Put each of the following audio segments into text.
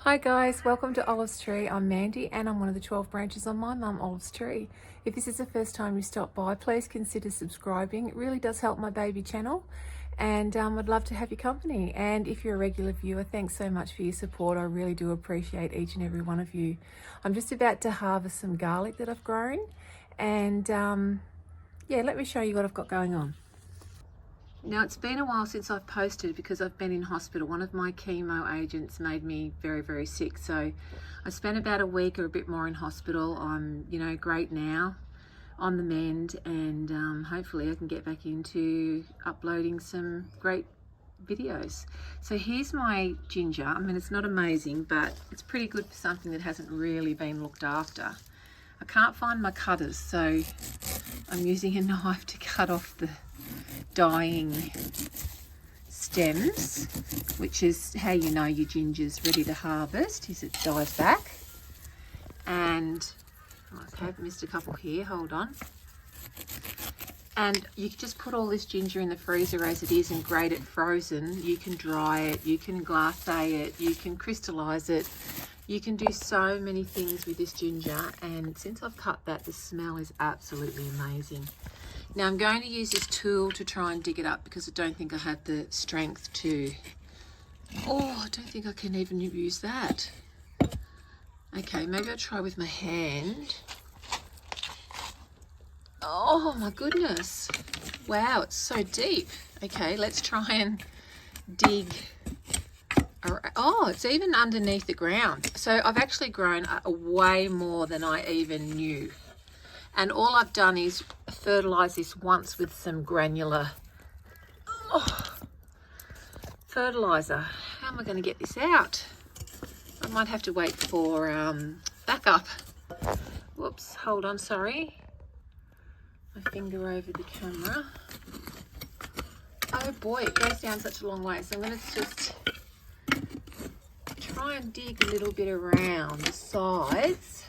Hi guys, welcome to Olive's Tree. I'm Mandy and I'm one of the 12 branches on my mum Olive's Tree. If this is the first time you stop by, please consider subscribing. It really does help my baby channel and I'd love to have your company. And if you're a regular viewer, thanks so much for your support. I really do appreciate each and every one of you. I'm just about to harvest some garlic that I've grown and yeah, let me show you what I've got going on. Now, it's been a while since I've posted because I've been in hospital. One of my chemo agents made me very, very sick. So I spent about a week or a bit more in hospital. I'm, great now, on the mend, and hopefully I can get back into uploading some great videos. So here's my ginger. I mean, it's not amazing, but it's pretty good for something that hasn't really been looked after. I can't find my cutters, so I'm using a knife to cut off the dying stems, which is how you know your ginger's ready to harvest, is it dies back. And okay, I've missed a couple here, hold on. And you can just put all this ginger in the freezer as it is and grate it frozen. You can dry it, you can glace it, you can crystallize it. You can do so many things with this ginger, and since I've cut that, the smell is absolutely amazing. Now I'm going to use this tool to try and dig it up because I don't think I have the strength to. Oh, I don't think I can even use that. Okay, maybe I'll try with my hand. Oh my goodness. Wow, it's so deep. Okay, let's try and dig. Oh, it's even underneath the ground. So I've actually grown way more than I even knew. And all I've done is fertilize this once with some granular fertilizer. How am I going to get this out? I might have to wait for backup. Whoops, hold on, sorry. My finger over the camera. Oh boy, it goes down such a long way. So I'm going to just try and dig a little bit around the sides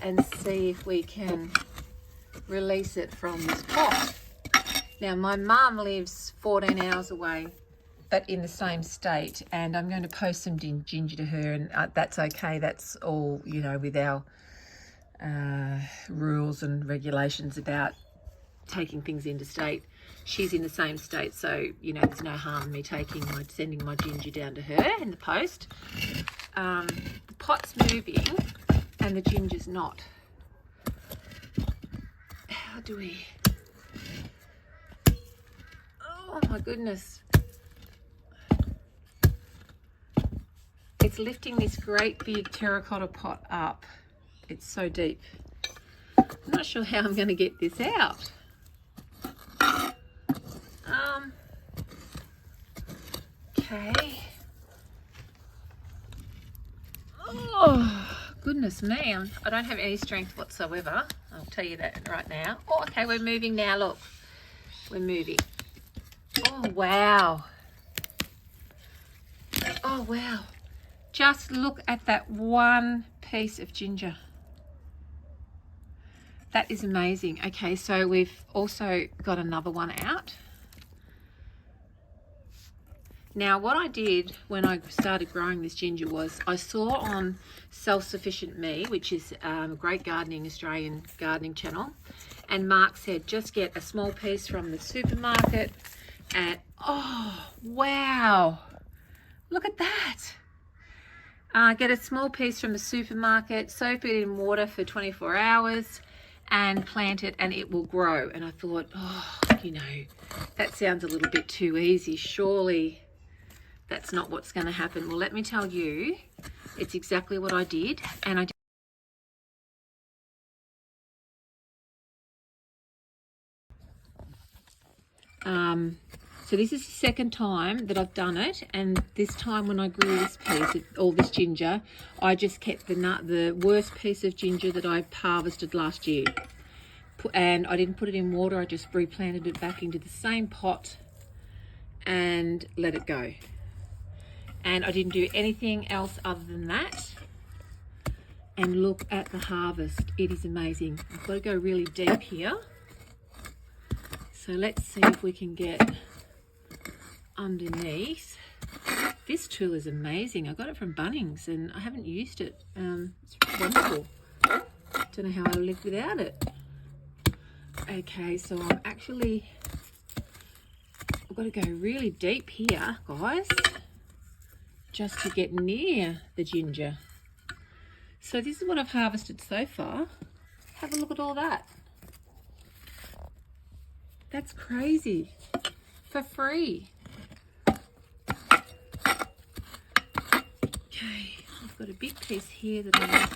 and see if we can release it from this pot. Now, my mum lives 14 hours away, but in the same state, and I'm going to post some ginger to her, and that's okay. That's all, with our rules and regulations about taking things interstate. She's in the same state, so there's no harm in me sending my ginger down to her in the post. The pot's moving and the ginger's not. How do we? Oh my goodness. It's lifting this great big terracotta pot up. It's so deep. I'm not sure how I'm going to get this out. Okay. Oh, goodness me. I don't have any strength whatsoever. I'll tell you that right now. Oh, okay, we're moving now. Look, we're moving. Oh, wow. Oh, wow. Just look at that one piece of ginger. That is amazing. Okay, so we've also got another one out. Now, what I did when I started growing this ginger was I saw on Self-Sufficient Me, which is a great Australian gardening channel, and Mark said just get a small piece from the supermarket and oh, wow, look at that. Get a small piece from the supermarket, soak it in water for 24 hours and plant it and it will grow. And I thought, oh, that sounds a little bit too easy. Surely that's not what's going to happen. Well, let me tell you, it's exactly what I did. And I did. So this is the second time that I've done it, and this time when I grew this piece of all this ginger, I just kept the worst piece of ginger that I harvested last year, and I didn't put it in water. I just replanted it back into the same pot and let it go. And I didn't do anything else other than that. And look at the harvest. It is amazing. I've got to go really deep here. So let's see if we can get underneath. This tool is amazing. I got it from Bunnings and I haven't used it. It's wonderful. Don't know how I'll live without it. Okay, so I've got to go really deep here, guys, just to get near the ginger. So this is what I've harvested so far. Have a look at all that. That's crazy. For free. Okay, I've got a big piece here that I'm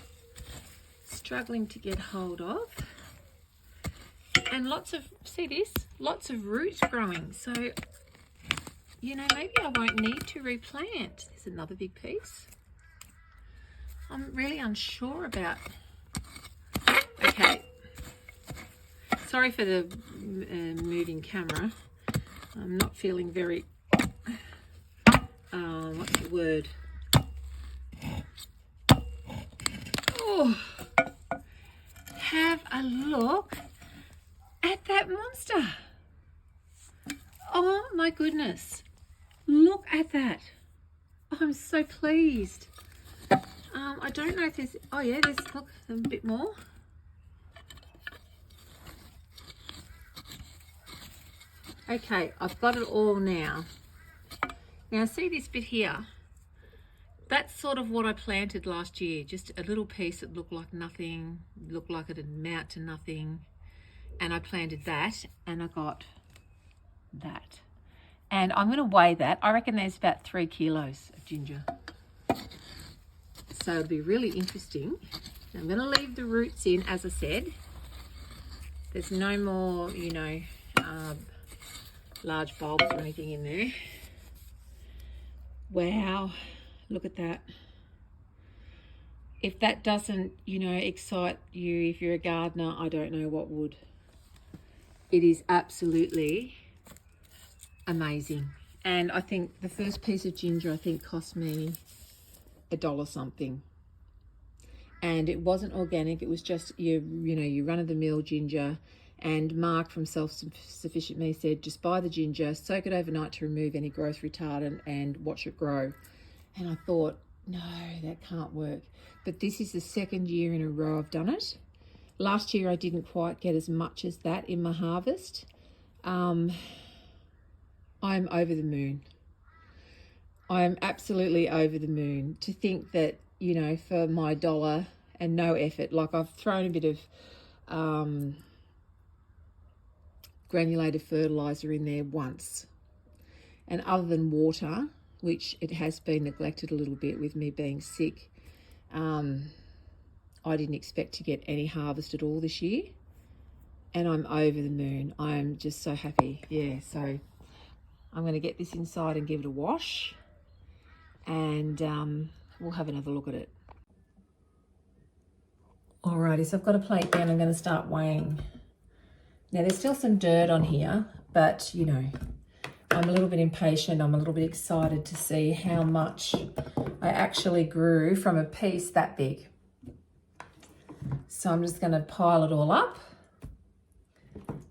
struggling to get hold of. And lots of, see this? Lots of roots growing. So, you know, maybe I won't need to replant. There's another big piece. I'm really unsure about. Okay. Sorry for the moving camera. I'm not feeling very, what's the word? Oh, have a look at that monster. Oh my goodness. Look at that. I'm so pleased. I don't know if there's, oh yeah, there's, look, a bit more. Okay, I've got it all now. Now see this bit here? That's sort of what I planted last year. Just a little piece that looked like nothing, looked like it'd amount to nothing. And I planted that and I got that. And I'm going to weigh that. I reckon there's about 3 kilos of ginger. So it'll be really interesting. I'm going to leave the roots in, as I said. There's no more, you know, large bulbs or anything in there. Wow, look at that. If that doesn't, you know, excite you, if you're a gardener, I don't know what would. It is absolutely amazing. And I think the first piece of ginger, I think, cost me $1 something. And it wasn't organic. It was just your run-of-the-mill ginger. And Mark from Self-Sufficient Me said, just buy the ginger, soak it overnight to remove any growth retardant and watch it grow. And I thought, no, that can't work. But this is the 2nd year in a row I've done it. Last year I didn't quite get as much as that in my harvest. I'm over the moon. I am absolutely over the moon to think that, you know, for my $1 and no effort, like I've thrown a bit of granulated fertilizer in there once. And other than water, which it has been neglected a little bit with me being sick, I didn't expect to get any harvest at all this year. And I'm over the moon. I'm just so happy. Yeah, so I'm going to get this inside and give it a wash. And we'll have another look at it. Alrighty, so I've got a plate down. I'm going to start weighing. Now there's still some dirt on here, but you know, I'm a little bit impatient. I'm a little bit excited to see how much I actually grew from a piece that big. So I'm just going to pile it all up.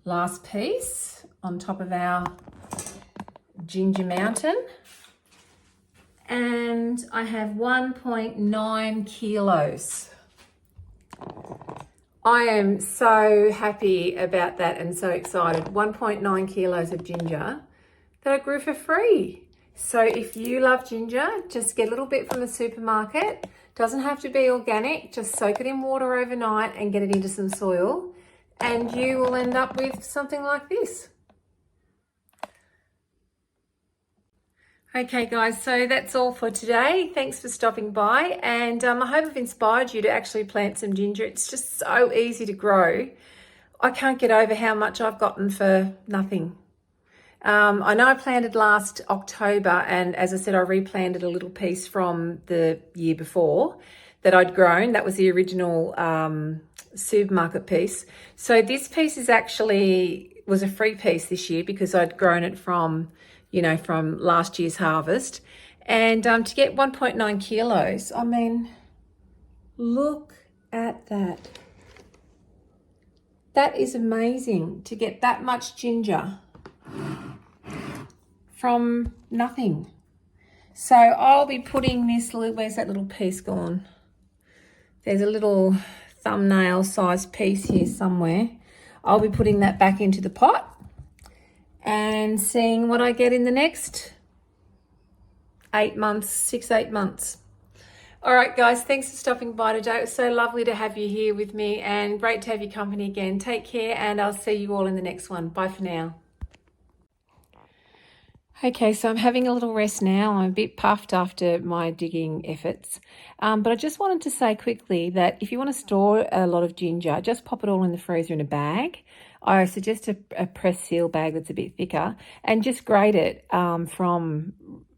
Last piece on top of our ginger mountain. And I have 1.9 kilos. I am so happy about that and so excited. 1.9 kilos of ginger that I grew for free. So if you love ginger, just get a little bit from the supermarket. Doesn't have to be organic. Just soak it in water overnight and get it into some soil. And you will end up with something like this. Okay guys, so that's all for today. Thanks for stopping by, and I hope I've inspired you to actually plant some ginger. It's just so easy to grow. I can't get over how much I've gotten for nothing. I know I planted last October, and as I said, I replanted a little piece from the year before that I'd grown. That was the original supermarket piece. So this piece is was a free piece this year because I'd grown it from last year's harvest. And to get 1.9 kilos, I mean, look at that. That is amazing to get that much ginger from nothing. So I'll be putting this little, where's that little piece gone? There's a little thumbnail size piece here somewhere. I'll be putting that back into the pot and seeing what I get in the next 8 months, 6-8 months. All right, guys, thanks for stopping by today. It was so lovely to have you here with me and great to have your company again. Take care, and I'll see you all in the next one. Bye for now. Okay, so I'm having a little rest now. I'm a bit puffed after my digging efforts. But I just wanted to say quickly that if you want to store a lot of ginger, just pop it all in the freezer in a bag. I suggest a press seal bag that's a bit thicker, and just grate it from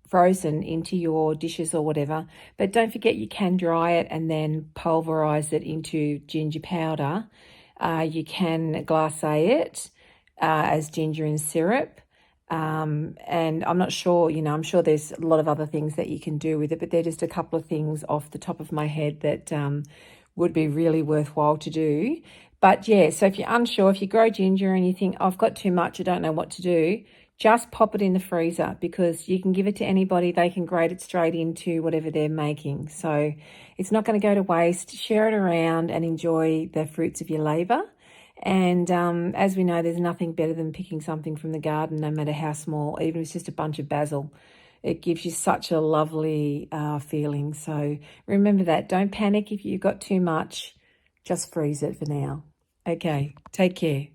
frozen into your dishes or whatever. But don't forget, you can dry it and then pulverize it into ginger powder. You can glace it as ginger in syrup. And I'm not sure, I'm sure there's a lot of other things that you can do with it, but they're just a couple of things off the top of my head that would be really worthwhile to do. But yeah, so if you're unsure, if you grow ginger and you think, I've got too much, I don't know what to do, just pop it in the freezer, because you can give it to anybody. They can grate it straight into whatever they're making. So it's not going to go to waste. Share it around and enjoy the fruits of your labor. And as we know, there's nothing better than picking something from the garden, no matter how small, even if it's just a bunch of basil. It gives you such a lovely feeling. So remember that. Don't panic if you've got too much. Just freeze it for now. Okay, take care.